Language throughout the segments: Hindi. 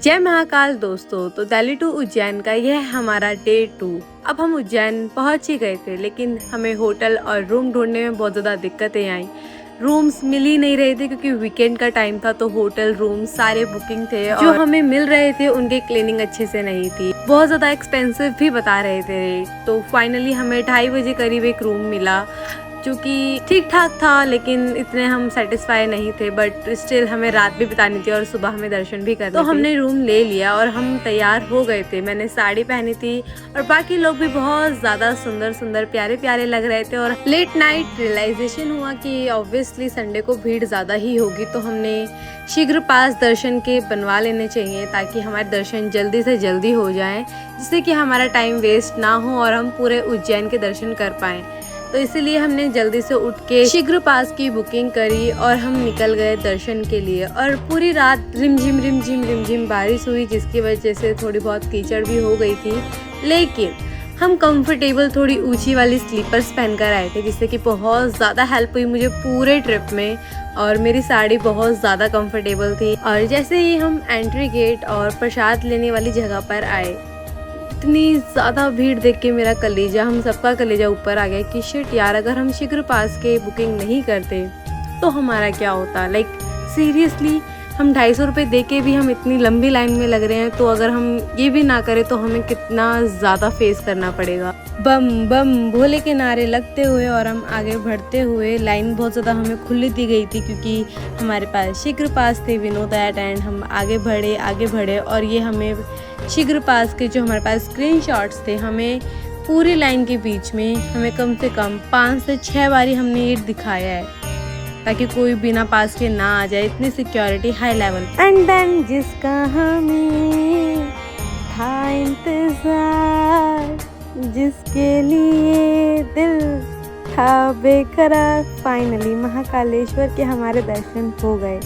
जय महाकाल दोस्तों। तो दिल्ली टू उज्जैन का यह हमारा डे 2। अब हम उज्जैन पहुंच ही गए थे, लेकिन हमें होटल और रूम ढूंढने में बहुत ज़्यादा दिक्कतें आई। रूम्स मिल ही नहीं रहे थे क्योंकि वीकेंड का टाइम था, तो होटल रूम सारे बुकिंग थे। जो हमें मिल रहे थे उनके क्लीनिंग अच्छे से नहीं थी, बहुत ज़्यादा एक्सपेंसिव भी बता रहे थे। तो फाइनली हमें 2:30 बजे करीब एक रूम मिला जो कि ठीक ठाक था, लेकिन इतने हम सेटिस्फाई नहीं थे। बट स्टिल हमें रात भी बितानी थी और सुबह हमें दर्शन भी करने थे। तो हमने रूम ले लिया और हम तैयार हो गए थे। मैंने साड़ी पहनी थी और बाकी लोग भी बहुत ज़्यादा सुंदर सुंदर प्यारे प्यारे लग रहे थे। और लेट नाइट रियलाइजेशन हुआ कि ऑब्वियसली संडे को भीड़ ज़्यादा ही होगी, तो हमने शीघ्र पास दर्शन के बनवा लेने चाहिए ताकि हमारे दर्शन जल्दी से जल्दी हो जाएं, जिससे कि हमारा टाइम वेस्ट ना हो और हम पूरे उज्जैन के दर्शन कर पाएँ। तो इसीलिए हमने जल्दी से उठ के शीघ्र पास की बुकिंग करी और हम निकल गए दर्शन के लिए। और पूरी रात रिमझिम बारिश हुई, जिसकी वजह से थोड़ी बहुत कीचड़ भी हो गई थी। लेकिन हम कंफर्टेबल थोड़ी ऊंची वाली स्लीपर्स पहनकर आए थे, जिससे कि बहुत ज़्यादा हेल्प हुई मुझे पूरे ट्रिप में। और मेरी साड़ी बहुत ज़्यादा कंफर्टेबल थी। और जैसे ही हम एंट्री गेट और प्रसाद लेने वाली जगह पर आए, इतनी ज़्यादा भीड़ देख के मेरा कलेजा, हम सबका कलेजा ऊपर आ गया कि शिट यार, अगर हम शीघ्र पास के बुकिंग नहीं करते तो हमारा क्या होता। लाइक सीरियसली, हम 250 रुपये दे के भी हम इतनी लंबी लाइन में लग रहे हैं, तो अगर हम ये भी ना करें तो हमें कितना ज़्यादा फेस करना पड़ेगा। बम बम भोले के नारे लगते हुए और हम आगे बढ़ते हुए, लाइन बहुत ज़्यादा हमें खुली दी गई थी क्योंकि हमारे पास शीघ्र पास थे, वी नो दैट। एंड हम आगे बढ़े और ये हमें शीघ्र पास के जो हमारे पास स्क्रीनशॉट्स थे, हमें पूरी लाइन के बीच में हमें कम से कम 5 से 6 बारी हमने ये दिखाया है ताकि कोई बिना पास के ना आ जाए। इतनी security high level. And then जिसका हमें था इंतजार, जिसके लिए दिल था बेकरार, फाइनली महाकालेश्वर के हमारे दर्शन हो गए।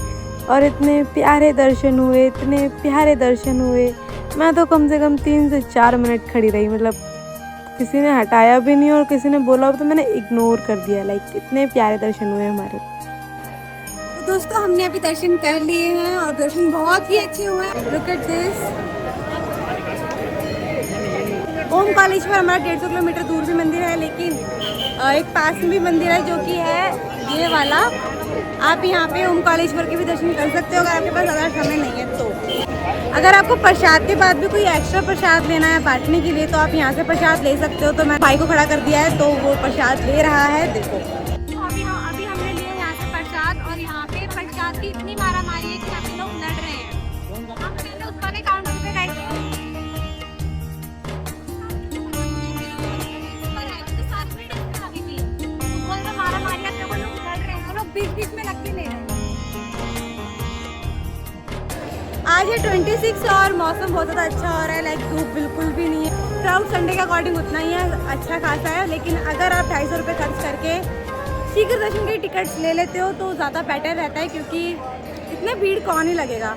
और इतने प्यारे दर्शन हुए, मैं तो कम से कम 3 से 4 मिनट खड़ी रही। मतलब किसी ने हटाया भी नहीं और किसी ने बोला तो मैंने इग्नोर कर दिया। लाइक इतने प्यारे दर्शन हुए हमारे। तो दोस्तों, हमने अभी दर्शन कर लिए हैं और दर्शन बहुत ही अच्छे हुए। Look at this. ओमकालेश्वर हमारा 150 किलोमीटर दूर भी मंदिर है, लेकिन एक पास में भी मंदिर है जो कि है ये वाला। आप यहाँ पे ओमकालेश्वर के भी दर्शन कर सकते हो अगर आपके पास ज़्यादा समय नहीं है तो। अगर आपको प्रसाद के बाद भी कोई एक्स्ट्रा प्रसाद लेना है बांटने के लिए, तो आप यहाँ से प्रसाद ले सकते हो। तो मैं भाई को खड़ा कर दिया है, तो वो प्रसाद ले रहा है। देखो, अभी हमने लिया यहाँ से प्रसाद, और यहाँ पे प्रसाद की इतनी मारामारी है कि यहाँ पे लोग लड़ रहे हैं। हम पहले उस वाले काउंटर पे गए थे, बीच में लग के ले रहे हैं। आज है 26 और मौसम बहुत ज़्यादा अच्छा हो रहा है। लाइक धूप बिल्कुल भी नहीं है। क्राउड संडे के अकॉर्डिंग उतना ही है, अच्छा खासा है। लेकिन अगर आप 250 रुपये खर्च करके शीघ्र दर्शन के टिकट्स ले लेते हो तो ज़्यादा बेटर रहता है, क्योंकि इतने भीड़ कौन ही लगेगा।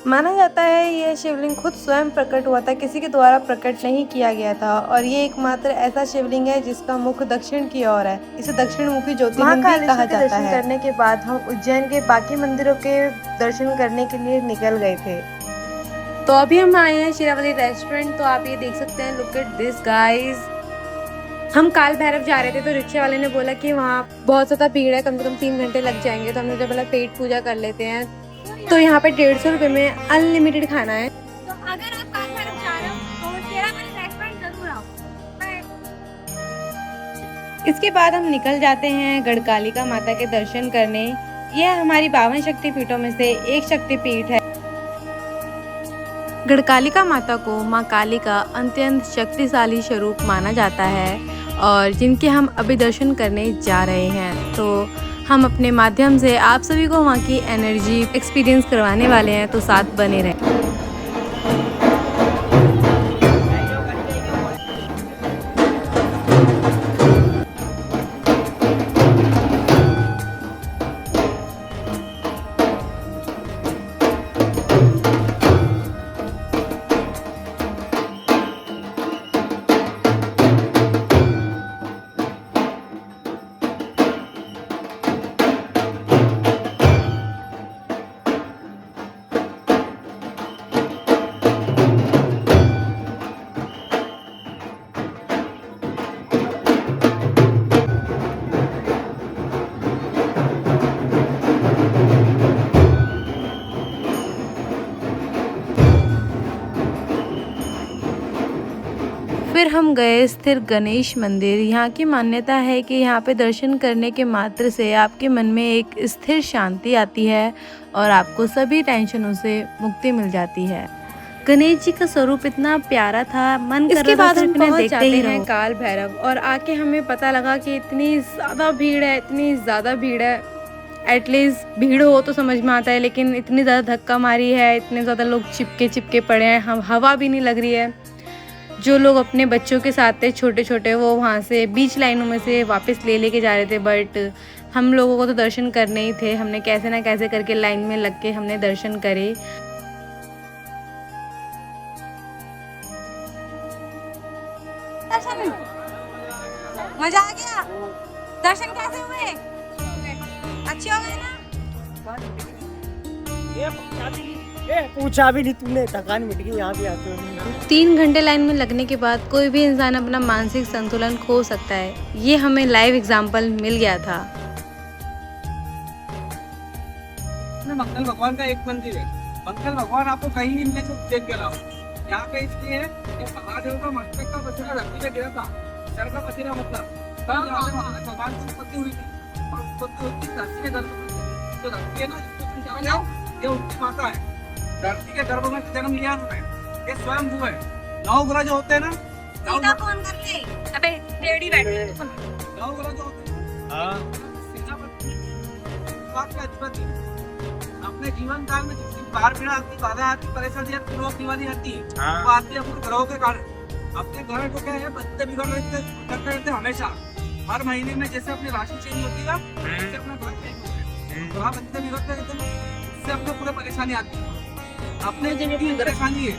माना जाता है यह शिवलिंग खुद स्वयं प्रकट हुआ था, किसी के द्वारा प्रकट नहीं किया गया था। और ये एकमात्र ऐसा शिवलिंग है जिसका मुख दक्षिण की ओर है। इसे दक्षिण मुखी ज्योतिर्लिंग भी कहा जाता है। करने के बाद हम उज्जैन के बाकी मंदिरों के दर्शन करने के लिए निकल गए थे। तो अभी हम आए हैं शेरावली रेस्टोरेंट। तो आप ये देख सकते हैं, लुक एट दिस गाइस। हम काल भैरव जा रहे थे, तो रिक्शे वाले ने बोला कि वहाँ बहुत ज़्यादा भीड़ है, कम से कम 3 घंटे लग जाएंगे। तो हमने जो बोला पेट पूजा कर लेते हैं। तो यहाँ पे 150 रुपये में अनलिमिटेड खाना है। तो अगर आप काल भैरव जा रहे हो तो शेरावली रेस्टोरेंट जरूर आओ। इसके बाद हम निकल जाते हैं गढ़कालिका माता के दर्शन करने। यह हमारी 52 शक्तिपीठों में से एक शक्तिपीठ है। गढ़कालिका माता को माँ काली का अत्यंत शक्तिशाली स्वरूप माना जाता है, और जिनके हम अभी दर्शन करने जा रहे हैं। तो हम अपने माध्यम से आप सभी को वहाँ की एनर्जी एक्सपीरियंस करवाने वाले हैं, तो साथ बने रहें। फिर हम गए स्थिर गणेश मंदिर। यहाँ की मान्यता है कि यहाँ पे दर्शन करने के मात्र से आपके मन में एक स्थिर शांति आती है और आपको सभी टेंशनों से मुक्ति मिल जाती है। गणेश जी का स्वरूप इतना प्यारा था, मन कर इसके रहा था बाद हम सिर्फ इन्हें पहुंच देखते जाते ही हैं रहो। काल भैरव, और आके हमें पता लगा कि इतनी ज़्यादा भीड़ है, इतनी ज़्यादा भीड़ है। एटलीस्ट भीड़ हो तो समझ में आता है, लेकिन इतनी ज़्यादा धक्का मारी है, इतने ज़्यादा लोग चिपके चिपके पड़े हैं, हम हवा भी नहीं लग रही है। जो लोग अपने बच्चों के साथ थे छोटे छोटे, वो वहाँ से बीच लाइनों में से वापस लेके जा रहे थे, बट हम लोगों को तो दर्शन करने ही थे। हमने कैसे ना कैसे करके लाइन में लग के हमने दर्शन करे। दर्शन मजा आ गया। दर्शन कैसे हुए? अच्छे हो गए ना? पूछा भी नहीं तूने, थकान मिट गई यहाँ भी आते हो। 3 घंटे लाइन में लगने के बाद कोई भी इंसान अपना मानसिक संतुलन खो सकता है। ये हमें लाइव एग्जाम्पल मिल गया था। मंगल भगवान का एक मंदिर है। मंगल भगवान आपको कहीं भी मिले तो देख के लाओ। यहाँ पे इसलिए है कि महादेव का मस्तक का पसीना धरती पे गिरा था। सर का पसीना मतलब तब यहाँ पे भगवान की उत्पत्ति हुई थी। और उत्पत्ति हुई थी धरती के गर्भ में। तो धरती है ना, जिसको तुम जान जाओ, ये उनकी माता है। धरती के गर्भ में जन्म लिया उन्होंने। ये स्वयं भू है। 9 ग्रह जो होते हैं ना, सीधा फोन कर ले। अबे टेढ़ी बैठ। 9 ग्रह जो होते हैं, सेनापति, आपके अधिपति अपने जीवन काल में जितनी बार पीड़ा आती, बाधा आती, परेशानी आती, रोग बीमारी आती है, वो आती है अपने ग्रहों के कारण। अपने ग्रह को क्या है, बदलते बिगड़ करते रहते हमेशा। हर महीने में जैसे अपनी राशि चेंज होती है, वैसे अपना ग्रह चेंज होता है। ग्रह बदलते बिगड़ते रहते हैं, इससे अपने पूरे परेशानी आती है। अपने जितनी परेशानी है,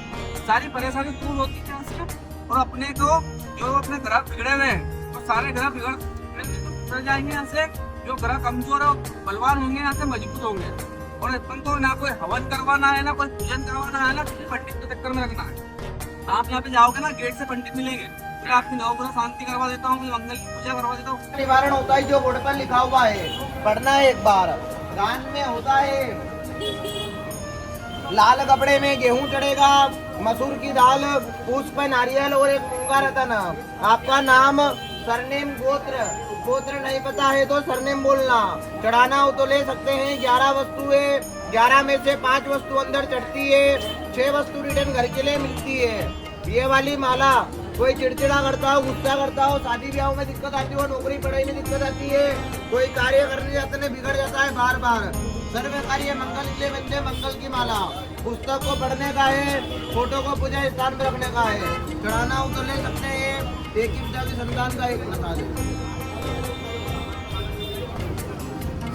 सारी परेशानी दूर होती है यहाँ से। और अपने को जो अपने ग्रह बिगड़े हुए हैं, वो सारे ग्रह बिगड़ जाएंगे यहाँ से। जो ग्रह कमजोर और बलवान होंगे, यहाँ से मजबूत होंगे। और अपन को ना कोई हवन करवाना है, ना कोई पूजन करवाना है, ना किसी पंडित के चक्कर में रखना है। आप यहाँ पे जाओगे ना, गेट से पंडित मिलेंगे, फिर आपकी 9 ग्रह शांति करवा देता हूँ, मंगल की पूजा करवा देता हूँ। निवारण होता है जो बोर्ड पर लिखा हुआ है, पढ़ना है एक बार। गान में होता है लाल कपड़े में गेहूं चढ़ेगा, मसूर की दाल, पुष्प नारियल और एक मूंगा रतन। आपका नाम, सरनेम, गोत्र। गोत्र नहीं पता है तो सरनेम बोलना। चढ़ाना हो तो ले सकते हैं। 11 वस्तु है, 11 में से 5 वस्तु अंदर चढ़ती है, 6 वस्तु रिटर्न घर के लिए मिलती है। ये वाली माला कोई चिड़चिड़ा करता हो, गुस्सा करता हो, शादी ब्याह में दिक्कत आती हो, नौकरी पढ़ाई में दिक्कत आती है, कोई कार्य करने जाते हैं बिगड़ जाता है बार बार, सर्व कार्य मंगल के लिए बंदे मंगल की माला। पुस्तक को पढ़ने का है, फोटो को पूजा स्थान पर रखने का है। चढ़ाना हो तो ले सकते हैं। एक ही पिता की संतान का एक बता दे।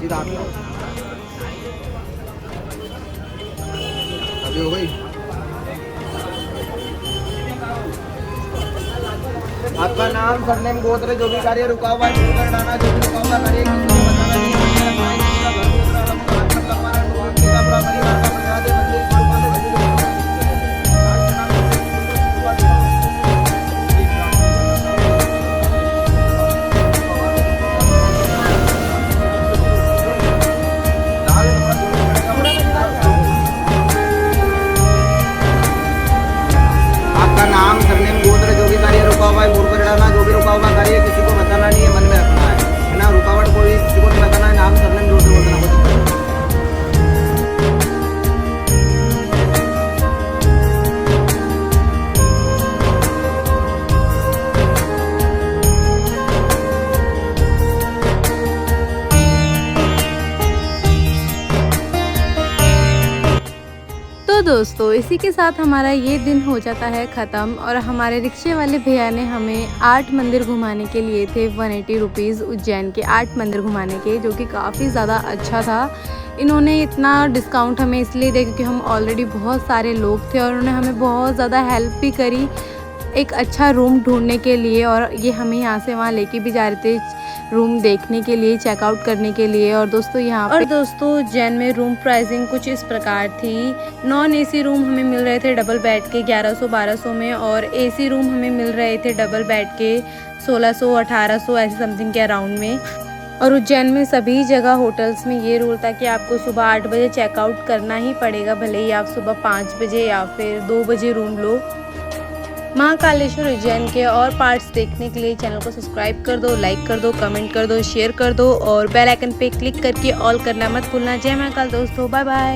सीधा अभी हो गई। आपका नाम, सरनेम, गोत्र, जो भी कार्य रुका हुआ है शुरू कर डालना। जो भी रुका हुआ कार्य किसी को बताना नहीं है। किसी का घर गोत्र अलग होगा, हाथ लगवाना, भगवान की का पूरा परिवार का बना दे, मंदिर की रुका दे, आपका नाम, सरनेम, गोत्र, जो भी कार्य रुका हुआ है पूर्व डालना। जो भी रुका हुआ कार्य किसी को बताना नहीं है, मन में रखना है ना। रुकावट कोई किसी को नहीं बताना है। नाम, सरनेम, जो भी बोलना है। तो दोस्तों, इसी के साथ हमारा ये दिन हो जाता है ख़त्म। और हमारे रिक्शे वाले भैया ने हमें 8 मंदिर घुमाने के लिए थे 180 रुपीज़, उज्जैन के 8 मंदिर घुमाने के, जो कि काफ़ी ज़्यादा अच्छा था। इन्होंने इतना डिस्काउंट हमें इसलिए दिया क्योंकि हम ऑलरेडी बहुत सारे लोग थे, और उन्होंने हमें बहुत ज़्यादा हेल्प भी करी एक अच्छा रूम ढूंढने के लिए। और ये हमें यहाँ से वहाँ लेके भी जा रहे थे रूम देखने के लिए, चेकआउट करने के लिए। और दोस्तों यहाँ पे उज्जैन में रूम प्राइसिंग कुछ इस प्रकार थी। नॉन एसी रूम हमें मिल रहे थे डबल बेड के 1100-1200 में, और एसी रूम हमें मिल रहे थे डबल बेड के 1600-1800 ऐसे समथिंग के अराउंड में। और उज्जैन में सभी जगह होटल्स में ये रूल था कि आपको सुबह 8 बजे चेकआउट करना ही पड़ेगा, भले ही आप सुबह 5 बजे या फिर 2 बजे रूम लो। महाकालेश्वर उज्जैन के और पार्ट्स देखने के लिए चैनल को सब्सक्राइब कर दो, लाइक कर दो, कमेंट कर दो, शेयर कर दो और बेल आइकन पे क्लिक करके ऑल करना मत भूलना। जय महाकाल दोस्तों, बाय बाय।